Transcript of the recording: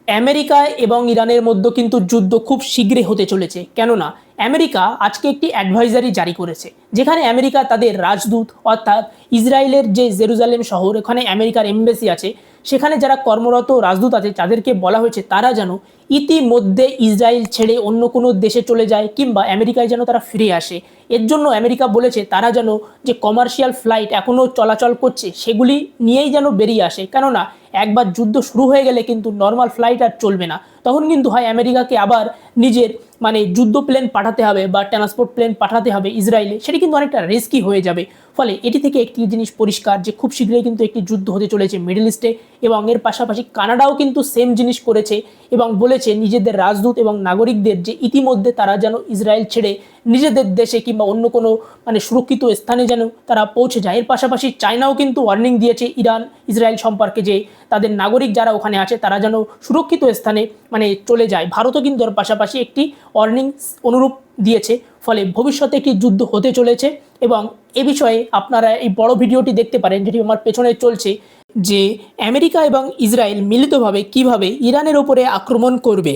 America এবং ইরানের মধ্যে কিন্তু যুদ্ধ খুব শীঘ্রই হতে চলেছে। কেননা আমেরিকা আজকে একটি অ্যাডভাইজারি জারি করেছে, যেখানে আমেরিকা তাদের রাজদূত অর্থাৎ ইসরায়েলের যে জেরুজালেম শহর, ওখানে আমেরিকার এমবেসি আছে, সেখানে যারা কর্মরত রাজদূত আছে তাদেরকে বলা হয়েছে তারা যেন ইতিমধ্যে ইসরায়েল ছেড়ে অন্য কোনো দেশে চলে যায় কিংবা আমেরিকায় যেন তারা ফিরে আসে। এর জন্য আমেরিকা বলেছে তারা যেন যে কমার্শিয়াল ফ্লাইট এখনও চলাচল করছে সেগুলি নিয়েই যেন বেরিয়ে আসে। কেননা একবার যুদ্ধ শুরু হয়ে গেলে কিন্তু নর্মাল ফ্লাইট আর চলবে না, তখন কিন্তু হয় আমেরিকাকে আবার নিজের যুদ্ধ প্লেন পাঠাতে হবে বা ট্রান্সপোর্ট প্লেন পাঠাতে হবে ইসরায়েলে, সেটি কিন্তু অনেকটা রিস্কি হয়ে যাবে। ফলে এটি থেকে একটি জিনিস পরিষ্কার যে খুব শীঘ্রই কিন্তু একটি যুদ্ধ হতে চলেছে মিডল ইস্টে। এবং এর পাশাপাশি কানাডাও কিন্তু সেম জিনিস করেছে এবং বলেছে নিজেদের রাজদূত এবং নাগরিকদের যে ইতিমধ্যে তারা যেন ইসরায়েল ছেড়ে নিজেদের দেশে কিংবা অন্য কোনো সুরক্ষিত স্থানে যেন তারা পৌঁছে যায়। এর পাশাপাশি চায়নাও কিন্তু ওয়ার্নিং দিয়েছে ইরান ইসরায়েল সম্পর্কে যে তাদের নাগরিক যারা ওখানে আছে তারা যেন সুরক্ষিত স্থানে চলে যায়। ভারতও কিন্তু এর পাশাপাশি একটি ওয়ার্নিং অনুরূপ দিয়েছে। ফলে ভবিষ্যতে একটি যুদ্ধ হতে চলেছে এবং এ বিষয়ে আপনারা এই বড় ভিডিওটি দেখতে পারেন, যেটি আমার পেছনে চলছে, যে আমেরিকা এবং ইসরায়েল মিলিতভাবে কিভাবে ইরানের ওপরে আক্রমণ করবে।